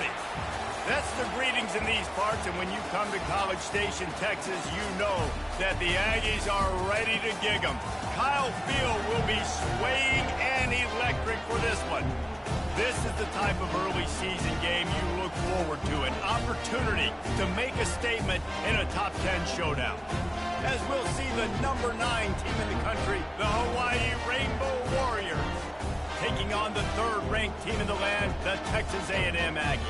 Howdy. That's the greetings in these parts, and when you come to College Station, Texas, you know that the Aggies are ready to gig 'em. Kyle Field will be swaying and electric for this one. This is the type of early season game you look forward to, an opportunity to make a statement in a top 10 showdown. As we'll see the number 9 team in the country, the Hawaii Rainbow Warriors, taking on the 3rd-ranked team in the land, the Texas A&M Aggies.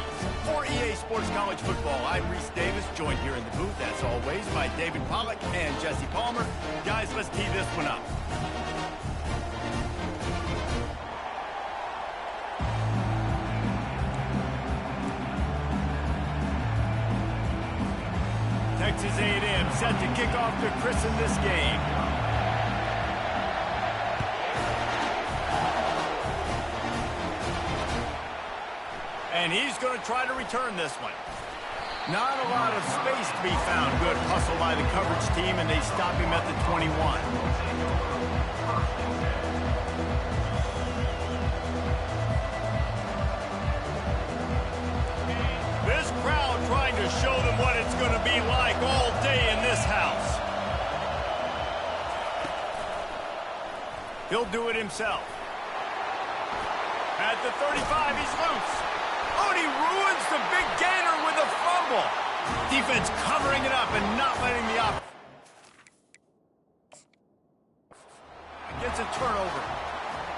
For EA Sports College Football, I'm Reese Davis, joined here in the booth, as always, by David Pollack and Jesse Palmer. Guys, let's tee this one up. Texas A&M set to kick off to christen this game. And he's going to try to return this one. Not a lot of space to be found. Good hustle by the coverage team, and they stop him at the 21. This crowd trying to show them what it's going to be like all day in this house. He'll do it himself. At the 35, he's loose. Oh, and he ruins the big gainer with a fumble. Defense covering it up and not letting the offense. Gets a turnover.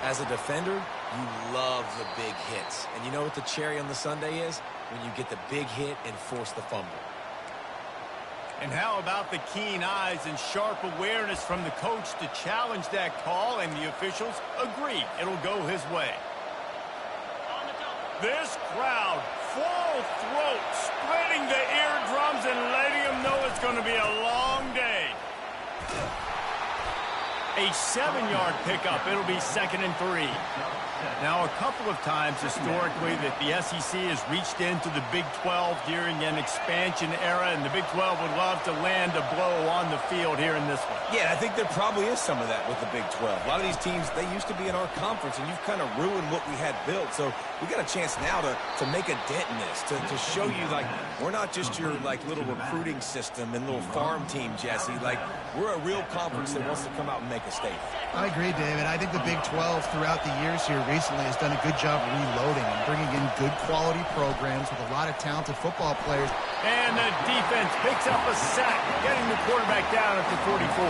As a defender, you love the big hits. And you know what the cherry on the sundae is? When you get the big hit and force the fumble. And how about the keen eyes and sharp awareness from the coach to challenge that call, and the officials agree it'll go his way. This crowd, full throat, splitting the eardrums and letting them know it's going to be a long day. A 7-yard pickup. It'll be 2nd and 3. Now, a couple of times historically that the SEC has reached into the Big 12 during an expansion era, and the Big 12 would love to land a blow on the field here in this one. Yeah, I think there probably is some of that with the Big 12. A lot of these teams, they used to be in our conference, and you've kind of ruined what we had built. So we got a chance now to make a dent in this, to show you, like, we're not just your, like, little recruiting system and little farm team, Jesse. Like, we're a real conference that wants to come out and make a statement. I agree, David. I think the Big 12 throughout the years here recently has done a good job reloading and bringing in good quality programs with a lot of talented football players. And the defense picks up a sack, getting the quarterback down at the 44.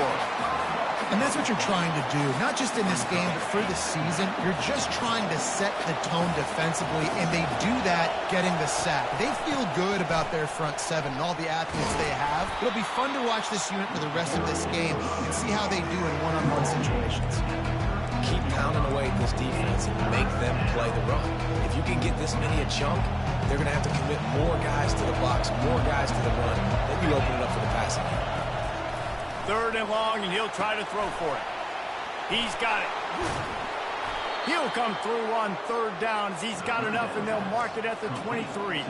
And that's what you're trying to do, not just in this game, but for the season. You're just trying to set the tone defensively, and they do that getting the sack. They feel good about their front seven and all the athletes they have. It'll be fun to watch this unit for the rest of this game and see how they do in one-on-one situations. Keep pounding away at this defense and make them play the run. If you can get this many a chunk, they're going to have to commit more guys to the box, more guys to the run. Then you open it up for the passing game. 3rd and long, and he'll try to throw for it. He's got it. He'll come through on 3rd down as he's got enough, and they'll mark it at the 23.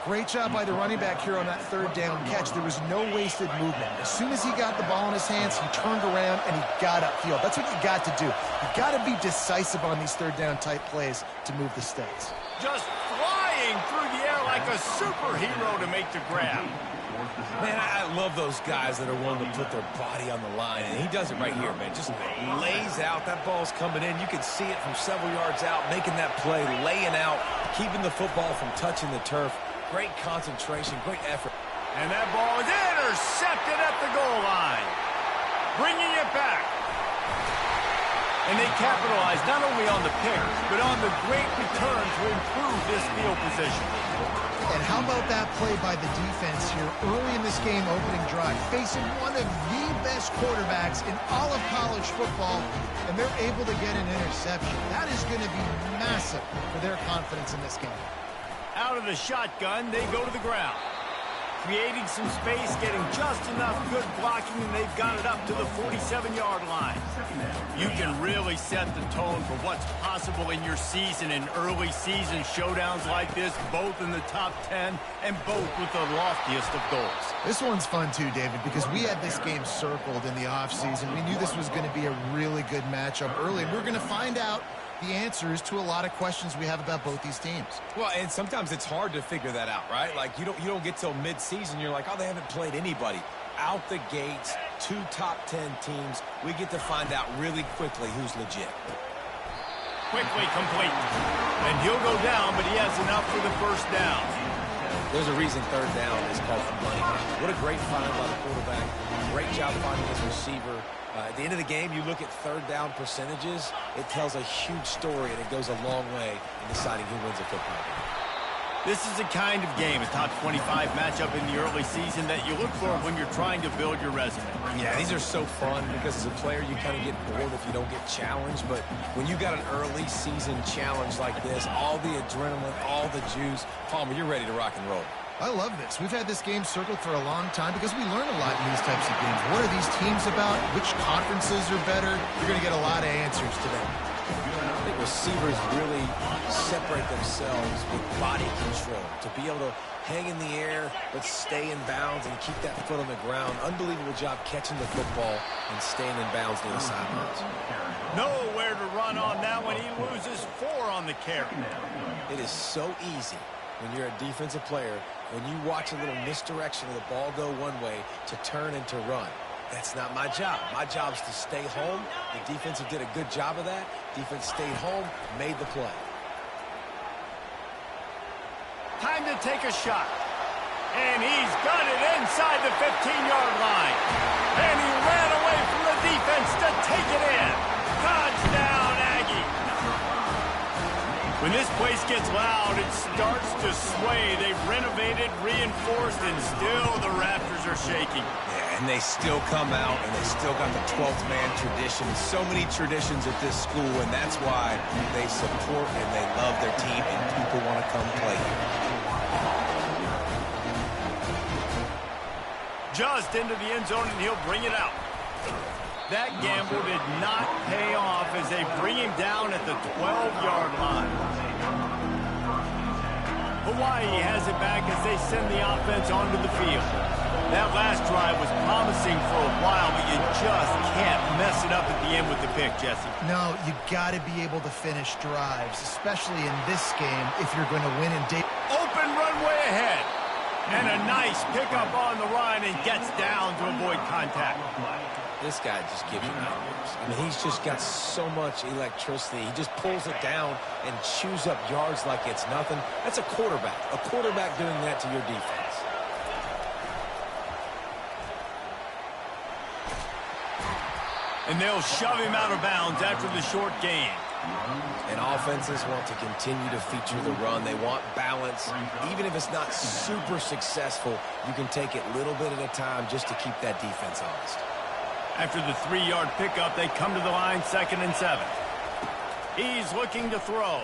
Great job by the running back here on that 3rd down catch. There was no wasted movement. As soon as he got the ball in his hands, he turned around and he got upfield. That's what you got to do. You got to be decisive on these 3rd down type plays to move the stakes. Just flying through the air like a superhero to make the grab. Man, I love those guys that are willing to put their body on the line, and he does it right here, man. Just lays out. That ball's coming in. You can see it from several yards out, making that play, laying out, keeping the football from touching the turf. Great concentration, great effort. And that ball is intercepted at the goal line. Bringing it back. And they capitalize not only on the pick, but on the great return to improve this field position. And how about that play by the defense here early in this game, opening drive, facing one of the best quarterbacks in all of college football, and they're able to get an interception. That is going to be massive for their confidence in this game. Out of the shotgun, they go to the ground. Creating some space, getting just enough good blocking, and they've got it up to the 47-yard line. You can really set the tone for what's possible in your season in early season showdowns like this, both in the top 10 and both with the loftiest of goals. This one's fun too, David, because we had this game circled in the offseason. We knew this was going to be a really good matchup early, and we're going to find out the answers to a lot of questions we have about both these teams. Well, and sometimes it's hard to figure that out, right? Like, you don't get till mid-season, you're like, oh, they haven't played anybody. Out the gates, 2 top 10 teams, we get to find out really quickly who's legit. Quickly complete. And he'll go down, but he has enough for the first down. There's a reason third down is called for money. What a great find by the quarterback. Great job finding his receiver. At the end of the game, you look at third down percentages, it tells a huge story, and it goes a long way in deciding who wins a football game. This is the kind of game, a top 25 matchup in the early season, that you look for when you're trying to build your resume. Yeah, these are so fun because as a player, you kind of get bored if you don't get challenged. But when you got an early season challenge like this, all the adrenaline, all the juice, Palmer, you're ready to rock and roll. I love this. We've had this game circled for a long time because we learn a lot in these types of games. What are these teams about? Which conferences are better? You're going to get a lot of answers today. I think receivers really separate themselves with body control to be able to hang in the air but stay in bounds and keep that foot on the ground. Unbelievable job catching the football and staying in bounds near the sidelines. Nowhere to run on that one. He loses 4 on the carry. It is so easy when you're a defensive player, when you watch a little misdirection of the ball go one way, to turn and to run. That's not my job. My job is to stay home. The defensive did a good job of that. Defense stayed home, made the play. Time to take a shot. And he's got it inside the 15-yard line. And he ran away from the defense to take it in. Touchdown, Aggie. When this place gets loud, it starts to sway. They've renovated, reinforced, and still the Raptors are shaking. Yeah, and they still come out, and they still got the 12th man tradition. So many traditions at this school, and that's why they support and they love their team, and people want to come play here. Just into the end zone, and he'll bring it out. That gamble did not pay off as they bring him down at the 12-yard line. Hawaii has it back as they send the offense onto the field. That last drive was promising for a while, but you just can't mess it up at the end with the pick, Jesse. No, you got to be able to finish drives, especially in this game if you're going to win in day. Open runway ahead. And a nice pickup on the run, and gets down to avoid contact. This guy just gives you nightmares. I mean, he's just got so much electricity. He just pulls it down and chews up yards like it's nothing. That's a quarterback. A quarterback doing that to your defense. And they'll shove him out of bounds after the short gain. And offenses want to continue to feature the run. They want balance. Even if it's not super successful, you can take it little bit at a time just to keep that defense honest. After the 3-yard pickup, they come to the line, 2nd and 7. He's looking to throw.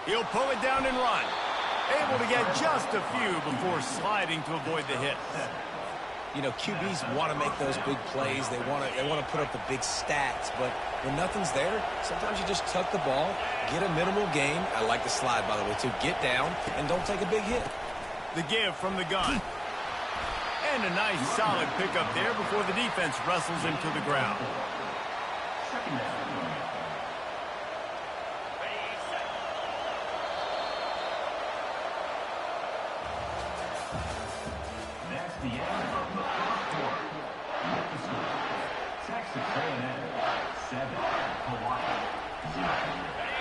He'll pull it down and run. Able to get just a few before sliding to avoid the hit. You know, QBs want to make those big plays. They want to put up the big stats. But when nothing's there, sometimes you just tuck the ball, get a minimal gain. I like the slide, by the way, too. Get down and don't take a big hit. The give from the gun. And a nice solid pickup there before the defense wrestles him to the ground.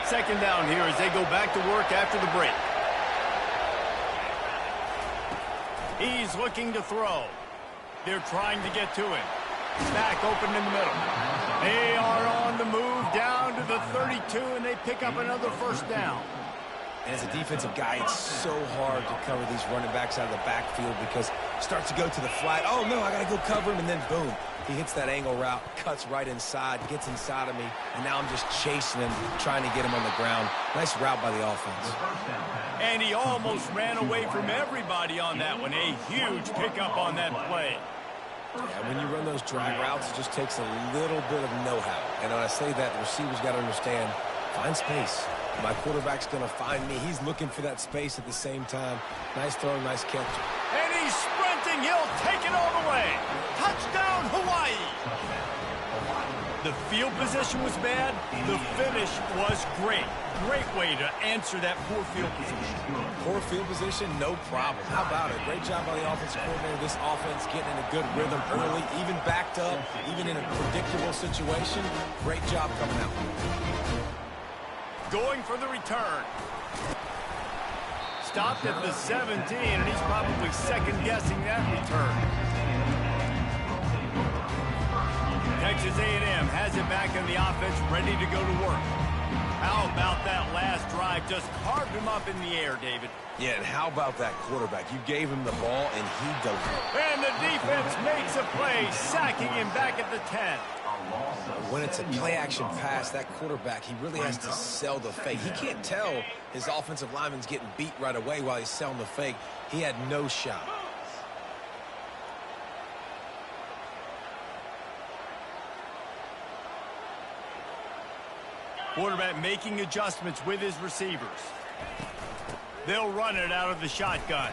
Second down here as they go back to work after the break. He's looking to throw. They're trying to get to him. Back open in the middle. They are on the move down to the 32, and they pick up another first down. And as a defensive guy, it's so hard to cover these running backs out of the backfield because it starts to go to the flat. Oh, no, I got to go cover him, and then boom. He hits that angle route, cuts right inside, gets inside of me, and now I'm just chasing him, trying to get him on the ground. Nice route by the offense. And he almost ran away from everybody on that one. A huge pickup on that play. Yeah, when you run those drag routes, it just takes a little bit of know-how. And when I say that, the receiver's got to understand, find space. My quarterback's going to find me. He's looking for that space at the same time. Nice throw, nice catch. And he's sprinting. He'll take it all the way. Touchdown, Hawaii. The field position was bad. The finish was great. Great way to answer that poor field position. Poor field position, no problem. How about it? Great job by the offensive coordinator. This offense getting in a good rhythm early, even backed up, even in a predictable situation. Great job coming out. Going for the return. Stopped at the 17, and he's probably second-guessing that return. Texas A&M has it back in the offense, ready to go to work. How about that last drive? Just carved him up in the air, David. Yeah, and how about that quarterback? You gave him the ball, and he delivered. And the defense makes a play, sacking him back at the 10. When it's a play-action pass, that quarterback, he really has to sell the fake. He can't tell his offensive lineman's getting beat right away while he's selling the fake. He had no shot. Quarterback making adjustments with his receivers. They'll run it out of the shotgun.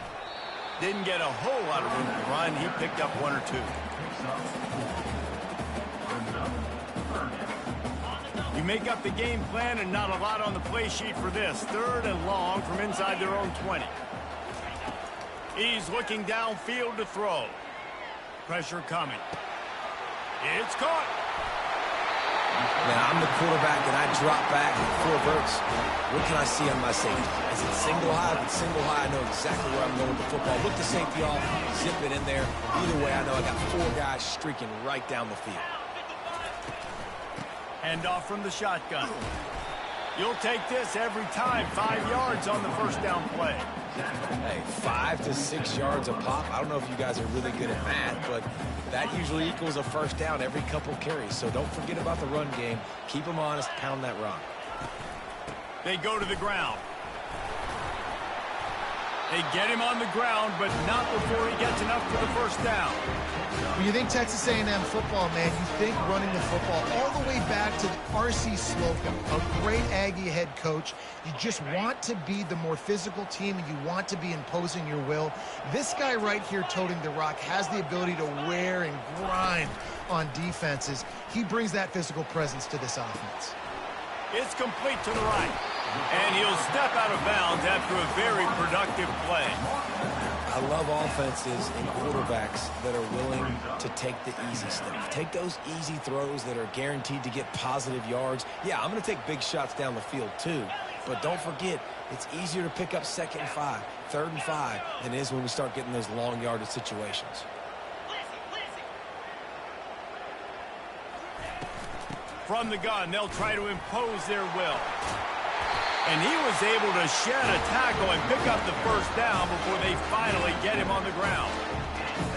Didn't get a whole lot of room to run. He picked up one or two. You make up the game plan and not a lot on the play sheet for this. 3rd and long from inside their own 20. He's looking downfield to throw. Pressure coming. It's caught. Now, I'm the quarterback, and I drop back 4 verts. What can I see on my safety? Is it single high? If it's single high, I know exactly where I'm going with the football. Look the safety off, zip it in there. Either way, I know I got 4 guys streaking right down the field. Hand off from the shotgun. You'll take this every time. 5 yards on the first down play. Hey, 5 to 6 yards a pop. I don't know if you guys are really good at math, but that usually equals a first down every couple carries. So don't forget about the run game. Keep them honest. Pound that rock. They go to the ground. They get him on the ground, but not before he gets enough for the first down. When you think Texas A&M football, man, you think running the football all the way back to R.C. Slocum, a great Aggie head coach. You just want to be the more physical team, and you want to be imposing your will. This guy right here toting the rock has the ability to wear and grind on defenses. He brings that physical presence to this offense. It's complete to the right. And he'll step out of bounds after a very productive play. I love offenses and quarterbacks that are willing to take the easy stuff. Take those easy throws that are guaranteed to get positive yards. Yeah, I'm going to take big shots down the field too. But don't forget, it's easier to pick up 2nd and 5, 3rd and 5 than it is when we start getting those long yardage situations. From the gun, they'll try to impose their will. And he was able to shed a tackle and pick up the first down before they finally get him on the ground.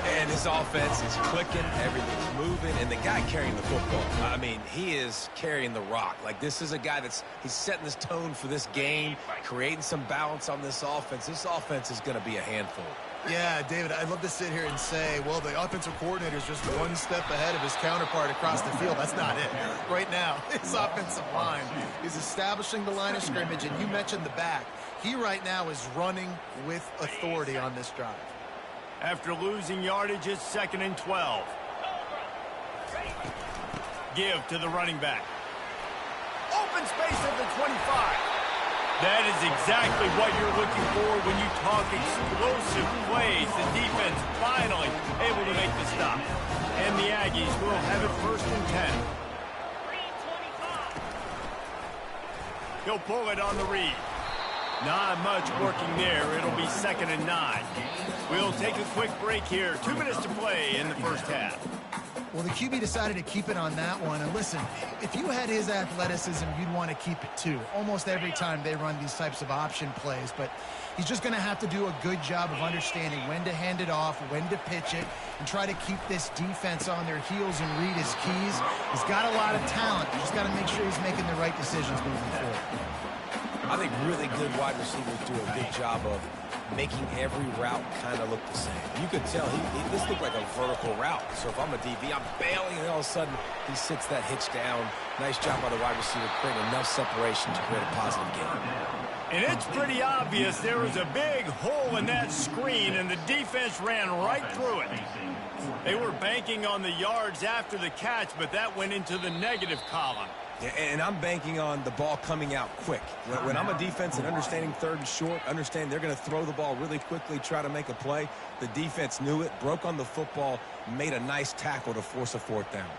And his offense is clicking, everything's moving, and the guy carrying the football, I mean, he is carrying the rock. Like, this is a guy he's setting this tone for this game, creating some balance on this offense. This offense is going to be a handful. Yeah, David, I'd love to sit here and say, well, the offensive coordinator is just one step ahead of his counterpart across the field. That's not it. Right now, his offensive line is establishing the line of scrimmage, and you mentioned the back. He right now is running with authority on this drive. After losing yardage, it's 2nd and 12. Give to the running back. Open space at the 25. That is exactly what you're looking for when you talk explosive plays. The defense finally able to make the stop. And the Aggies will have it 1st and 10. He'll pull it on the read. Not much working there. It'll be 2nd and 9. We'll take a quick break here. 2 minutes to play in the first half. Well, the QB decided to keep it on that one. And listen, if you had his athleticism, you'd want to keep it too. Almost every time they run these types of option plays. But he's just going to have to do a good job of understanding when to hand it off, when to pitch it, and try to keep this defense on their heels and read his keys. He's got a lot of talent. He's just got to make sure he's making the right decisions moving forward. I think really good wide receivers do a good job of making every route kind of look the same. You could tell this looked like a vertical route. So if I'm a DB, I'm bailing, and all of a sudden he sits that hitch down. Nice job by the wide receiver creating enough separation to create a positive game. And it's pretty obvious there was a big hole in that screen, and the defense ran right through it. They were banking on the yards after the catch, but that went into the negative column. Yeah, and I'm banking on the ball coming out quick. When I'm a defense and understanding third and short, understand they're going to throw the ball really quickly, try to make a play. The defense knew it, broke on the football, made a nice tackle to force a fourth down.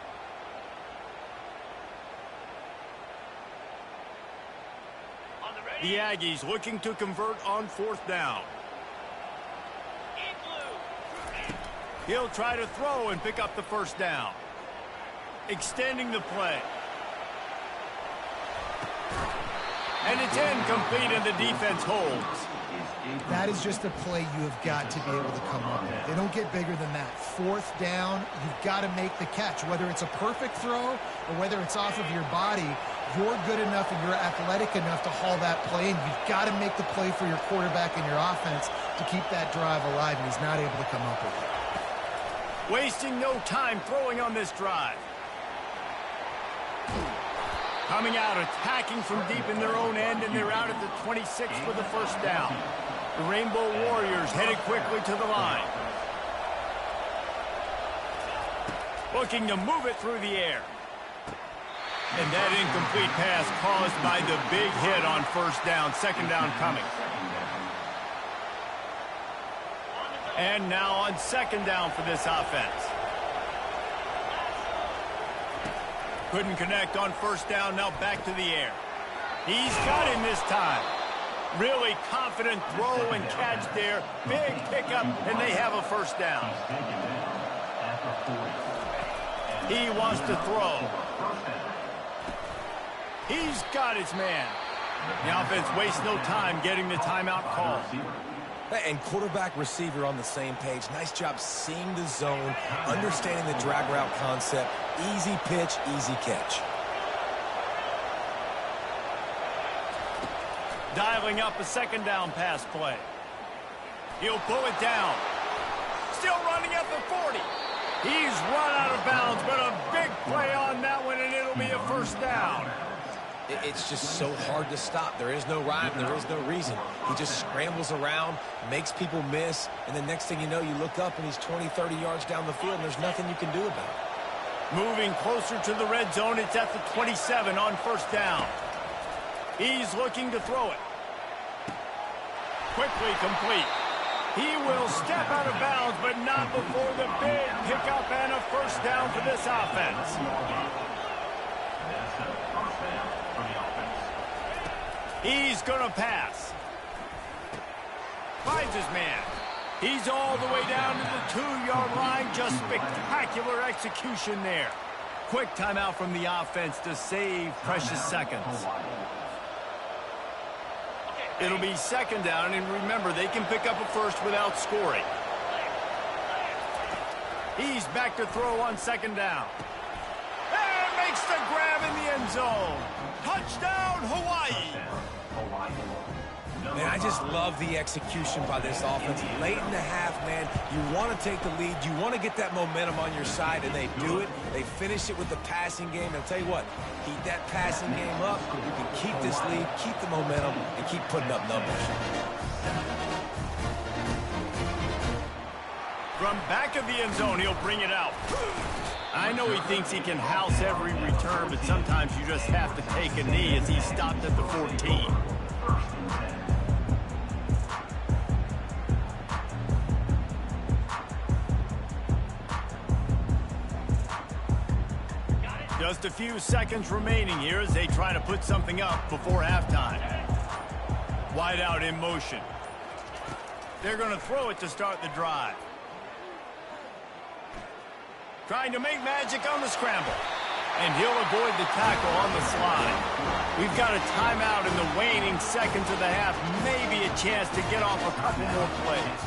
The Aggies looking to convert on fourth down. He'll try to throw and pick up the first down. Extending the play. And it's incomplete, and the defense holds. That is just a play you have got to be able to come up with. They don't get bigger than that. Fourth down, you've got to make the catch. Whether it's a perfect throw or whether it's off of your body, you're good enough and you're athletic enough to haul that play, and you've got to make the play for your quarterback and your offense to keep that drive alive, and he's not able to come up with it. Wasting no time throwing on this drive. Coming out, attacking from deep in their own end, and they're out at the 26 for the first down. The Rainbow Warriors headed quickly to the line. Looking to move it through the air. And that incomplete pass caused by the big hit on first down. Second down coming. And now on second down for this offense. Couldn't connect on first down. Now back to the air. He's got him this time. Really confident throw and catch there. Big pickup, and they have a first down. He wants to throw. He's got his man. The offense wastes no time getting the timeout call. And quarterback receiver on the same page. Nice job seeing the zone, understanding the drag route concept. Easy pitch, easy catch. Dialing up a second down pass play. He'll pull it down. Still running at the 40. He's run out of bounds, but a big play on that one, and it'll be a first down. It's just so hard to stop. There is no rhyme. There is no reason. He just scrambles around, makes people miss, and the next thing you know, you look up and he's 20, 30 yards down the field, and there's nothing you can do about it. Moving closer to the red zone, it's at the 27 on first down. He's looking to throw it. Quickly complete. He will step out of bounds, but not before the big pickup and a first down for this offense. He's going to pass. Finds his man. He's all the way down to the 2-yard line. Just spectacular execution there. Quick timeout from the offense to save precious seconds. It'll be second down, and remember, they can pick up a first without scoring. He's back to throw on second down. And makes the grab in the end zone. Touchdown, Hawaii. Man, I just love the execution by this offense. Late in the half, man, you want to take the lead. You want to get that momentum on your side, and they do it. They finish it with the passing game. And I'll tell you what, keep that passing game up. You can keep this lead, keep the momentum, and keep putting up numbers. From back of the end zone, he'll bring it out. I know he thinks he can house every return, but sometimes you just have to take a knee as he stopped at the 14. Just a few seconds remaining here as they try to put something up before halftime. Wide out in motion. They're going to throw it to start the drive. Trying to make magic on the scramble. And he'll avoid the tackle on the slide. We've got a timeout in the waning seconds of the half. Maybe a chance to get off a couple more plays.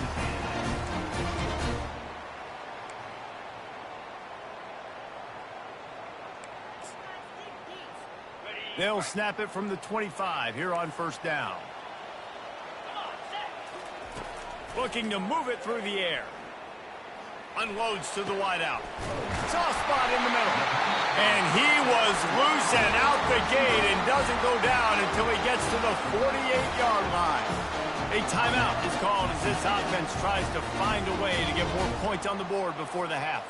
They'll snap it from the 25 here on first down. Looking to move it through the air. Unloads to the wideout. Soft spot in the middle. And he was loose and out the gate and doesn't go down until he gets to the 48-yard line. A timeout is called as this offense tries to find a way to get more points on the board before the half.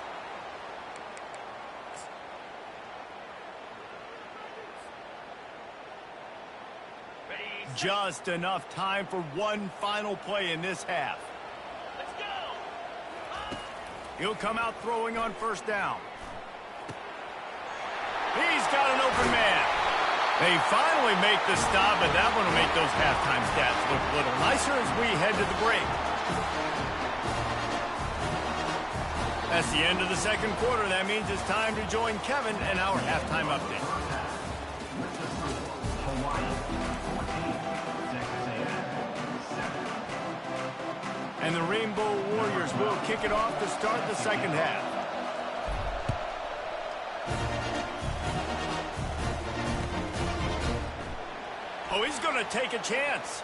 Just enough time for one final play in this half. Let's go. He'll come out throwing on first down. He's got an open man. They finally make the stop, but that one will make those halftime stats look a little nicer as we head to the break. That's the end of the second quarter. That means it's time to join Kevin and our halftime update. And the Rainbow Warriors will kick it off to start the second half. Oh, he's going to take a chance.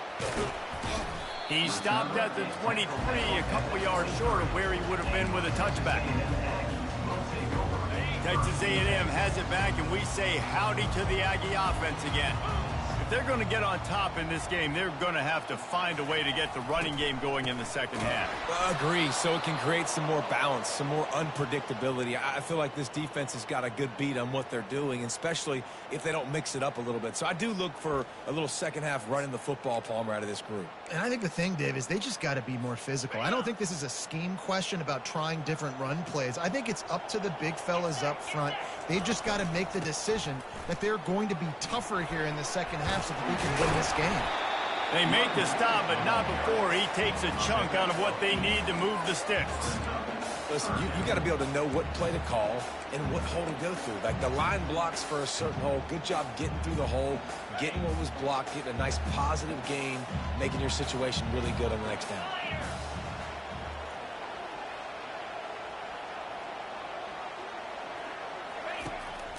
He stopped at the 23, a couple yards short of where he would have been with a touchback. Texas A&M has it back, and we say howdy to the Aggie offense again. If they're going to get on top in this game, they're going to have to find a way to get the running game going in the second half. Agree, so it can create some more balance, some more unpredictability. I feel like this defense has got a good beat on what they're doing, especially if they don't mix it up a little bit. So I do look for a little second half running the football, Palmer, out of this group. And I think the thing, Dave, is they just got to be more physical. I don't think this is a scheme question about trying different run plays. I think it's up to the big fellas up front. They've just got to make the decision that they're going to be tougher here in the second half so that we can win this game. They make the stop, but not before he takes a chunk out of what they need to move the sticks. Listen, you got to be able to know what play to call and what hole to go through. Like the line blocks for a certain hole. Good job getting through the hole, getting what was blocked, getting a nice positive gain, making your situation really good on the next down.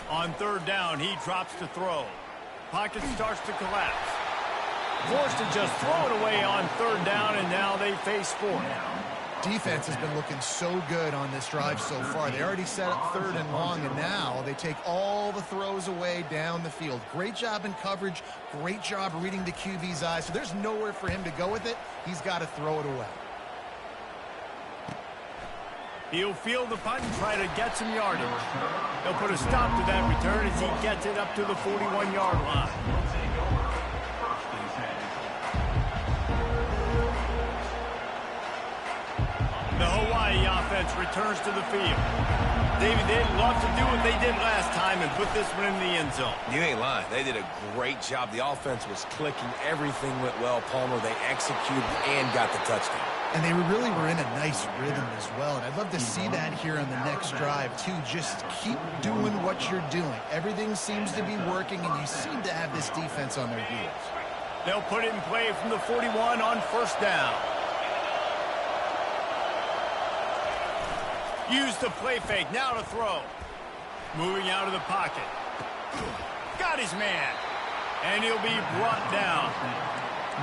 On third down, he drops to throw. Pocket starts to collapse. Forced to just throw it away on third down, and now they face fourth. Defense has been looking so good on this drive so far. They already set up third and long, and now they take all the throws away down the field. Great job in coverage. Great job reading the QB's eyes. So there's nowhere for him to go with it. He's got to throw it away. He'll field the punt and try to get some yardage. He'll put a stop to that return as he gets it up to the 41-yard line. The Hawaii offense returns to the field. David, they'd love to do what they did last time and put this one in the end zone. You ain't lying. They did a great job. The offense was clicking. Everything went well, Palmer. They executed and got the touchdown. And they really were in a nice rhythm as well. And I'd love to see that here on the next drive, too. Just keep doing what you're doing. Everything seems to be working, and you seem to have this defense on their heels. They'll put it in play from the 41 on first down. Use the play fake. Now to throw. Moving out of the pocket. Got his man. And he'll be brought down.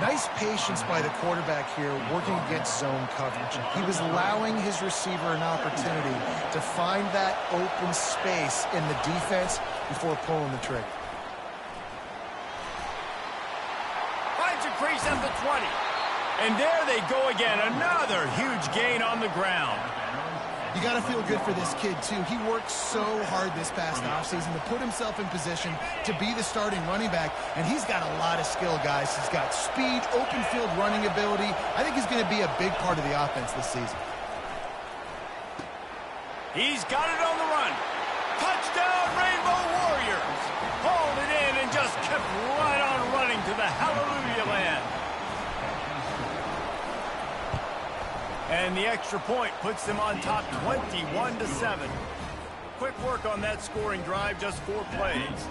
Nice patience by the quarterback here working against zone coverage. He was allowing his receiver an opportunity to find that open space in the defense before pulling the trigger. Finds a crease at the 20. And there they go again. Another huge gain on the ground. You got to feel good for this kid, too. He worked so hard this past offseason to put himself in position to be the starting running back, and he's got a lot of skill, guys. He's got speed, open field running ability. I think he's going to be a big part of the offense this season. He's got it on the run. Touchdown, Rainbow Warriors. Hauled it in and just kept right on running to the hallelujah land. And the extra point puts them on top 21-7. Quick work on that scoring drive, just 4 plays.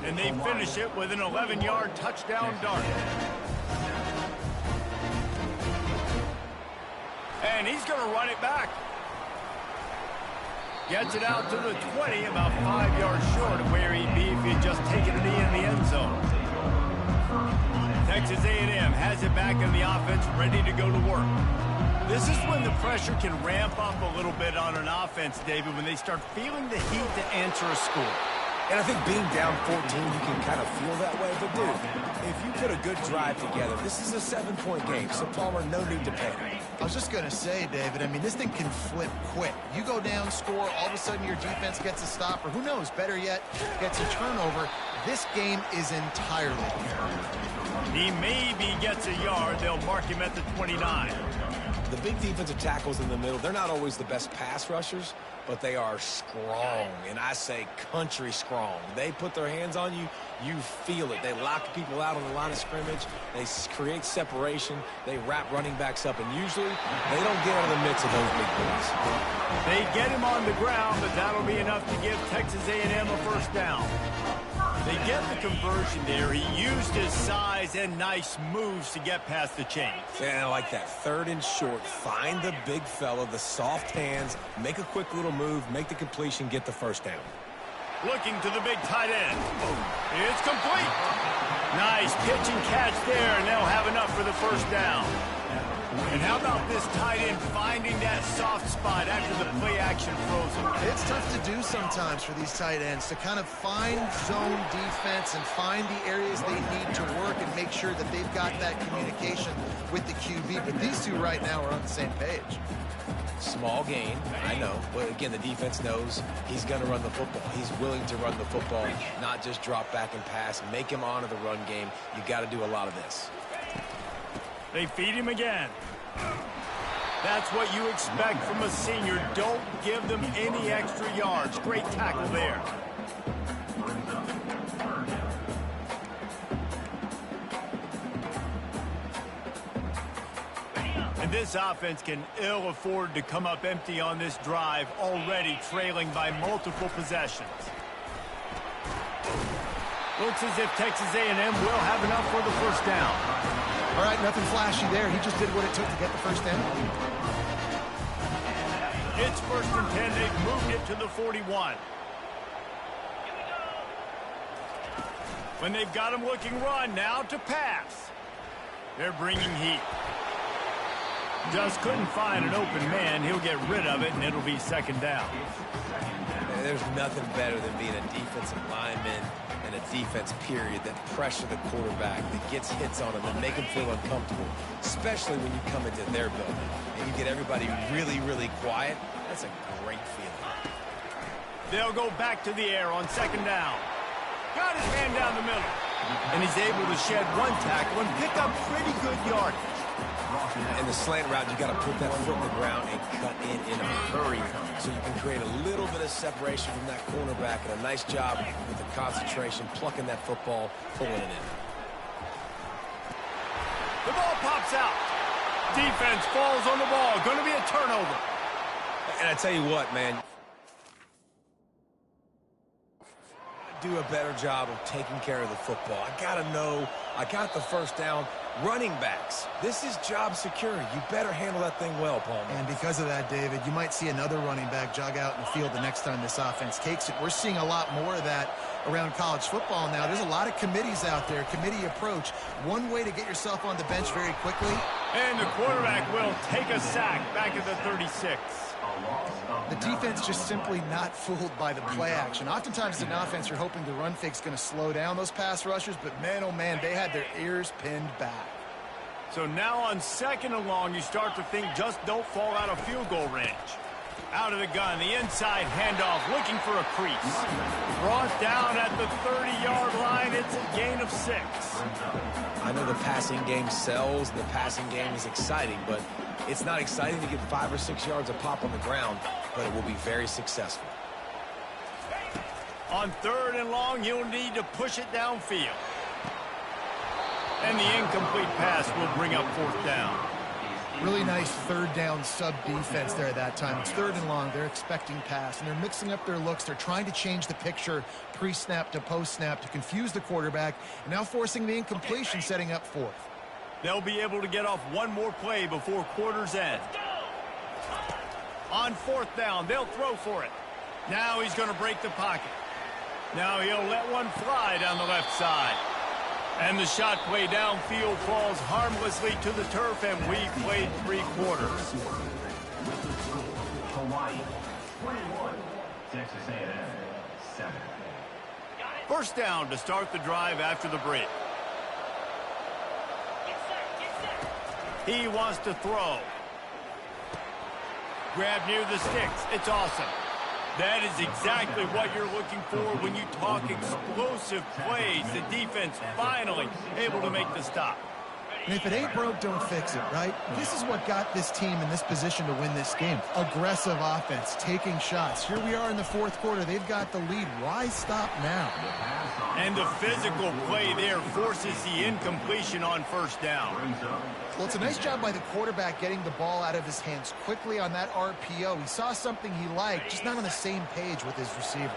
And they finish it with an 11-yard touchdown dart. And he's going to run it back. Gets it out to the 20, about 5 yards short of where he'd be if he'd just taken it in the end zone. Texas A&M has it back in the offense, ready to go to work. This is when the pressure can ramp up a little bit on an offense, David, when they start feeling the heat to answer a score. And I think being down 14, you can kind of feel that way. But, dude, if you put a good drive together. This is a 7-point game, so Palmer, no need to panic. I was just going to say, David, I mean, this thing can flip quick. You go down, score, all of a sudden your defense gets a stop, or who knows, better yet, gets a turnover. This game is entirely fair. He maybe gets a yard. They'll mark him at the 29. The big defensive tackles in the middle, they're not always the best pass rushers, but they are strong, and I say country strong. They put their hands on you, you feel it. They lock people out on the line of scrimmage. They create separation. They wrap running backs up, and usually they don't get out of the midst of those big boys. They get him on the ground, but that'll be enough to give Texas A&M a first down. They get the conversion there. He used his size and nice moves to get past the chains. And I like that. 3rd and short. Find the big fella, the soft hands, make a quick little move, make the completion, get the first down. Looking to the big tight end. It's complete. Nice pitch and catch there, and they'll have enough for the first down. And how about this tight end finding that soft spot after the play action froze him? It's tough to do sometimes for these tight ends to kind of find zone defense and find the areas they need to work and make sure that they've got that communication with the QB. But these two right now are on the same page. Small gain, I know. But again, the defense knows he's going to run the football. He's willing to run the football, not just drop back and pass. Make him honor the run game. You got to do a lot of this. They feed him again. That's what you expect from a senior. Don't give them any extra yards. Great tackle there. And this offense can ill afford to come up empty on this drive, already trailing by multiple possessions. Looks as if Texas A&M will have enough for the first down. All right, nothing flashy there. He just did what it took to get the first down. It's 1st and 10. They've moved it to the 41. When they've got him looking run, now to pass. They're bringing heat. Just couldn't find an open man. He'll get rid of it, and it'll be 2nd down. There's nothing better than being a defensive lineman and a defense period that pressure the quarterback, that gets hits on him, and make him feel uncomfortable, especially when you come into their building and you get everybody really, really quiet. That's a great feeling. They'll go back to the air on 2nd down. Got his man down the middle. And he's able to shed one tackle and pick up pretty good yardage. In the slant route, you got to put that foot in the ground and cut in a hurry so you can create a little bit of separation from that cornerback, and a nice job with the concentration, plucking that football, pulling it in. The ball pops out. Defense falls on the ball. Going to be a turnover. And I tell you what, man, do a better job of taking care of the football. I got to know, I got the first down. Running backs, this is job security. You better handle that thing well, Palmer. And because of that, David, you might see another running back jog out in the field the next time this offense takes it. We're seeing a lot more of that around college football now. There's a lot of committees out there, committee approach. One way to get yourself on the bench very quickly. And the quarterback will take a sack back at the 36. The defense just simply not fooled by the play action. Oftentimes, as an offense, you're hoping the run fake's going to slow down those pass rushers, but man, oh man, they had their ears pinned back. So now on 2nd and long, you start to think just don't fall out of field goal range. Out of the gun, the inside handoff, looking for a crease. Brought down at the 30-yard line. It's a gain of 6. I know the passing game sells, and the passing game is exciting, but it's not exciting to get 5 or 6 yards of pop on the ground, but it will be very successful. On 3rd and long, you'll need to push it downfield. And the incomplete pass will bring up 4th down. Really nice 3rd down sub-defense there at that time. It's 3rd and long. They're expecting pass, and they're mixing up their looks. They're trying to change the picture pre-snap to post-snap to confuse the quarterback, and now forcing the incompletion, setting up 4th. They'll be able to get off one more play before quarter's end. On 4th down, they'll throw for it. Now he's going to break the pocket. Now he'll let one fly down the left side. And the shot play downfield falls harmlessly to the turf, and we've played 3 quarters. Hawaii, 21. Texas A&M, 7. First down to start the drive after the break. He wants to throw. Grab near the sticks. It's awesome. That is exactly what you're looking for when you talk explosive plays. The defense finally able to make the stop. And if it ain't broke, don't fix it, right? This is what got this team in this position to win this game. Aggressive offense, taking shots. Here we are in the fourth quarter. They've got the lead. Why stop now? And the physical play there forces the incompletion on first down. Well, it's a nice job by the quarterback getting the ball out of his hands quickly on that RPO. He saw something he liked, just not on the same page with his receiver.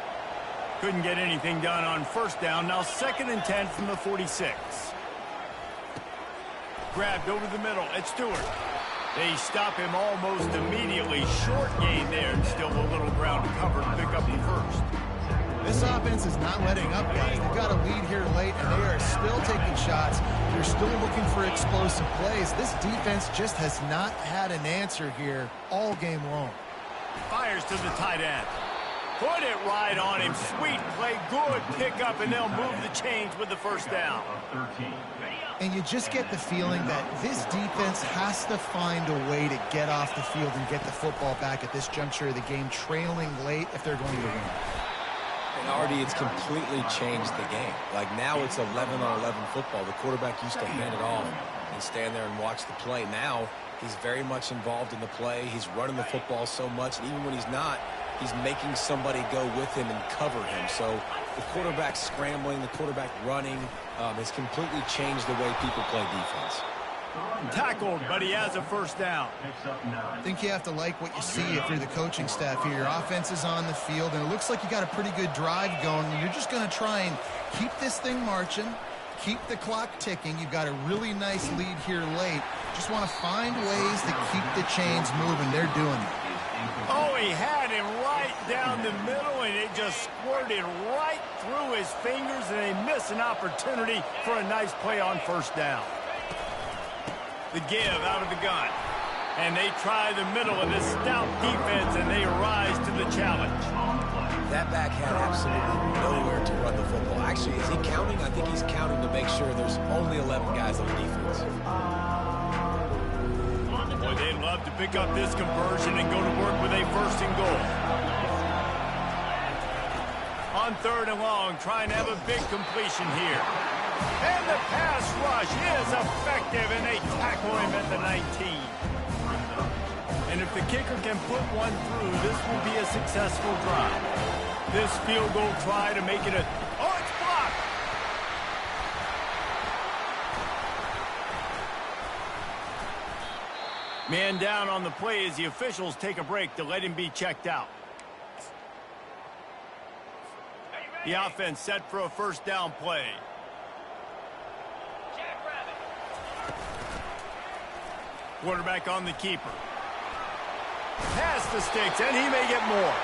Couldn't get anything done on first down. Now 2nd and 10 from the 46. Grabbed over the middle. It's Stewart. They stop him almost immediately. Short gain there, and still a little ground to cover to pick up the first. This offense is not letting up, guys. They've got a lead here late, and they are still taking shots. They're still looking for explosive plays. This defense just has not had an answer here all game long. Fires to the tight end. Put it right on him. Sweet play. Good pickup, and they'll move the chains with the first down. And you just get the feeling that this defense has to find a way to get off the field and get the football back at this juncture of the game, trailing late if they're going to win. And already it's completely changed the game. Like now it's 11-on-11 football. The quarterback used to hand it off and stand there and watch the play. Now he's very much involved in the play. He's running the football so much, and even when he's not, he's making somebody go with him and cover him. So the quarterback scrambling, the quarterback running has completely changed the way people play defense. Tackled, but he has a first down. I think you have to like what you see if you're the coaching staff here. Your offense is on the field, and it looks like you got a pretty good drive going. You're just going to try and keep this thing marching, keep the clock ticking. You've got a really nice lead here late. Just want to find ways to keep the chains moving. They're doing it. Oh, he had him right down the middle, and it just squirted right through his fingers, and they miss an opportunity for a nice play on first down. The give out of the gun. And they try the middle of this stout defense, and they rise to the challenge. That back had absolutely nowhere to run the football. Actually, is he counting? I think he's counting to make sure there's only 11 guys on defense. Boy, they'd love to pick up this conversion and go to work with a 1st and goal. On 3rd and long, trying to have a big completion here. And the pass rush is effective, and they tackle him at the 19. And if the kicker can put one through, this will be a successful drive. This field goal try to make it a... Oh, it's blocked! Man down on the play as the officials take a break to let him be checked out. The offense set for a first down play. Quarterback on the keeper. Past the sticks, and he may get more.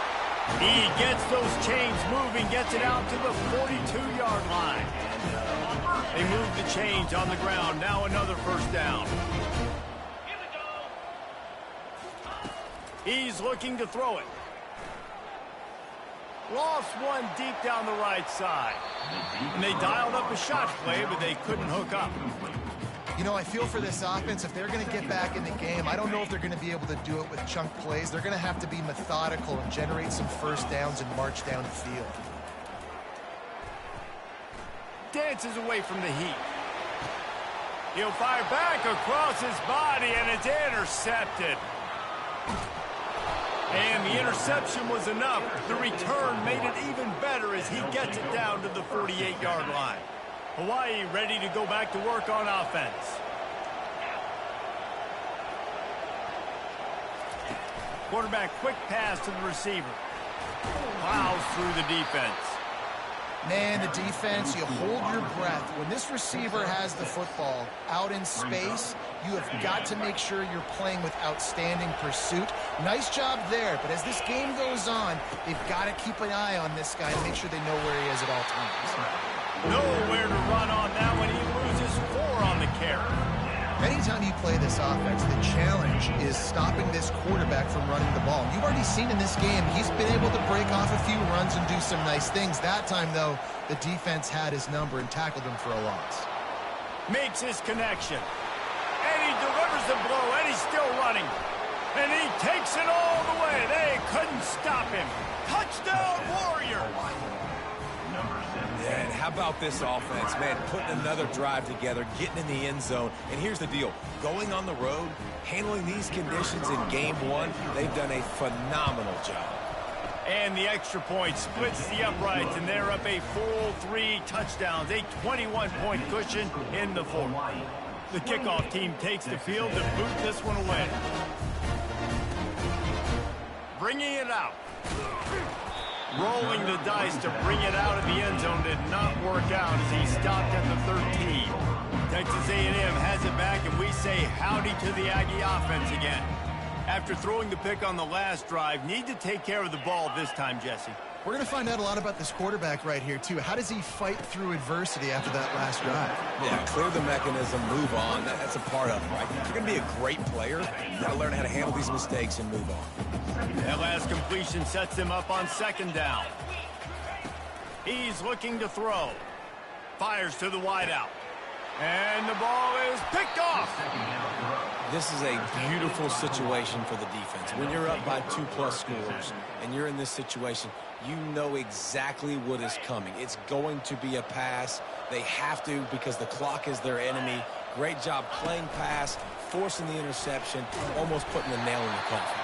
He gets those chains moving, gets it out to the 42-yard line. They move the chains on the ground. Now another first down. He's looking to throw it. Lost one deep down the right side. And they dialed up a shot play, but they couldn't hook up. You know, I feel for this offense, if they're going to get back in the game, I don't know if they're going to be able to do it with chunk plays. They're going to have to be methodical and generate some first downs and march down the field. Dances away from the heat. He'll fire back across his body, and it's intercepted. And the interception was enough. The return made it even better as he gets it down to the 48-yard line. Hawaii ready to go back to work on offense. Quarterback quick pass to the receiver. Plows through the defense. Man, the defense, you hold your breath. When this receiver has the football out in space, you have got to make sure you're playing with outstanding pursuit. Nice job there, but as this game goes on, they've got to keep an eye on this guy and make sure they know where he is at all times. Nowhere to run on that one. He loses 4 on the carry. Anytime you play this offense, the challenge is stopping this quarterback from running the ball. You've already seen in this game, he's been able to break off a few runs and do some nice things. That time, though, the defense had his number and tackled him for a loss. Makes his connection. And he delivers the blow, and he's still running. And he takes it all the way. They couldn't stop him. Touchdown, Warriors! Yeah, and how about this offense, man? Putting another drive together, getting in the end zone. And here's the deal. Going on the road, handling these conditions in game one, they've done a phenomenal job. And the extra point splits the uprights, and they're up a full 3 touchdowns, a 21-point cushion in the fourth. The kickoff team takes the field to boot this one away. Bringing it out. Rolling the dice to bring it out of the end zone did not work out as he stopped at the 13. Texas A&M has it back, and we say howdy to the Aggie offense again. After throwing the pick on the last drive, need to take care of the ball this time, Jesse. We're going to find out a lot about this quarterback right here, too. How does he fight through adversity after that last drive? Yeah, clear the mechanism, move on. That's a part of it, right? If you're going to be a great player, you got to learn how to handle these mistakes and move on. That last completion sets him up on 2nd down. He's looking to throw. Fires to the wideout. And the ball is picked off. This is a beautiful situation for the defense. When you're up by 2+ scores and you're in this situation, you know exactly what is coming. It's going to be a pass. They have to because the clock is their enemy. Great job playing pass, forcing the interception, almost putting the nail in the coffin.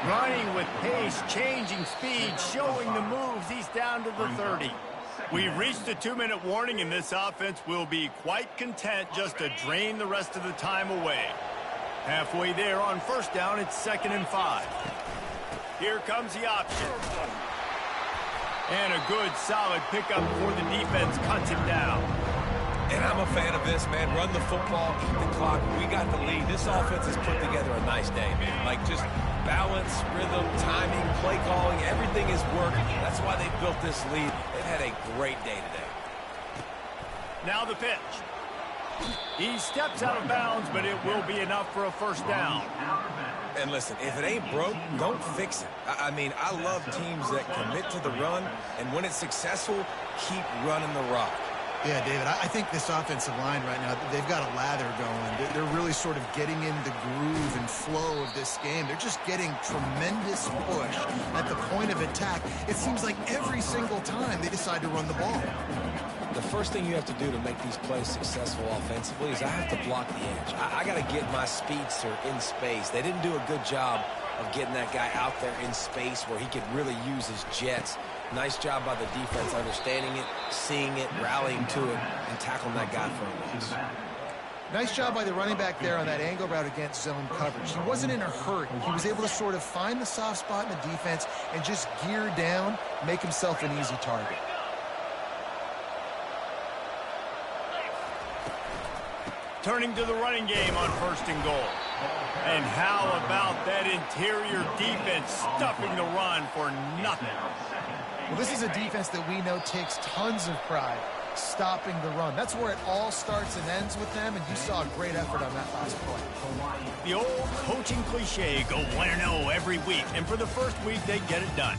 Running with pace, changing speed, showing the moves. He's down to the 30. We've reached the 2-minute warning, and this offense will be quite content just to drain the rest of the time away. Halfway there on 1st down, it's 2nd and 5. Here comes the option. And a good, solid pickup before the defense cuts him down. And I'm a fan of this, man. Run the football, keep the clock. We got the lead. This offense has put together a nice day, man. Like, just balance, rhythm, timing, play calling, everything is working. That's why they built this lead. They've had a great day today. Now the pitch. He steps out of bounds, but it will be enough for a 1st down. And listen, if it ain't broke, don't fix it. I mean, I love teams that commit to the run, and when it's successful, keep running the rock. Yeah, David, I think this offensive line right now, they've got a lather going. They're really sort of getting in the groove and flow of this game. They're just getting tremendous push at the point of attack. It seems like every single time they decide to run the ball. The first thing you have to do to make these plays successful offensively is I have to block the edge. I got to get my speedster in space. They didn't do a good job of getting that guy out there in space where he could really use his jets. Nice job by the defense understanding it, seeing it, rallying to it, and tackling that guy for a loss. Nice job by the running back there on that angle route against zone coverage. He wasn't in a hurry. He was able to sort of find the soft spot in the defense and just gear down, make himself an easy target. Turning to the running game on 1st and goal. And how about that interior defense stuffing the run for nothing? Well, this is a defense that we know takes tons of pride stopping the run. That's where it all starts and ends with them, and you saw a great effort on that last play. The old coaching cliche, go 1-0 every week, and for the first week, they get it done.